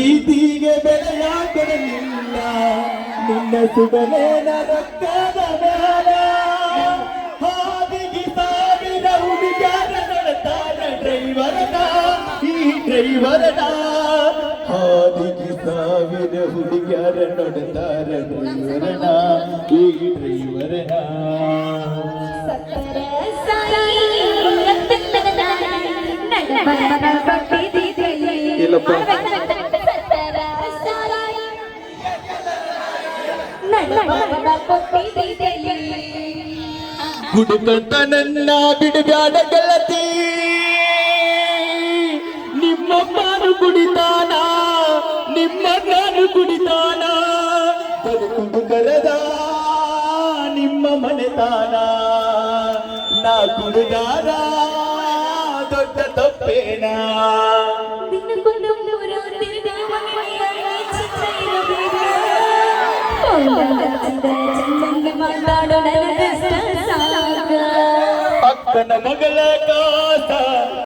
ಪ್ರೀತಿಗೆ ಬೆಲೆಯ ಕೊಡಲಿಲ್ಲ ನಿನ್ನ ಸುಗಲೇನ ರೊಕ್ಕದ ಮೇಲ ಹಾದಿಗೆ ಸಾವಿರ ಹುಡುಗಾರ ನಡೆತಾರ ಡ್ರೈವರನ ಈ ಡ್ರೈವರನ ಹಾದಿಗೆ ಸಾವಿರ ಹುಡುಗಾರ ನೋಡ್ತಾರ ಡ್ರೈವರನ ಈ ಡ್ರೈವರನ ಹುಡುಕಂತ ನನ್ನ ಬಿಡಬ್ಯಾಡ ಗೆಳತಿ ನಿಮ್ಮ ನಾನು ಕುಡಿತಾನ ನಿಮ್ಮ ನಾನು ಕುಡಿತಾನ ಬದುಕುಂಡು ಕರೆದ ನಿಮ್ಮ ಮನೆತಾನ ನಾ ಕುಡಿದಾರ ದೊಡ್ಡ ತಪ್ಪೇನ ಅಕ್ಕನ ಮಗಳ ಕಾಸ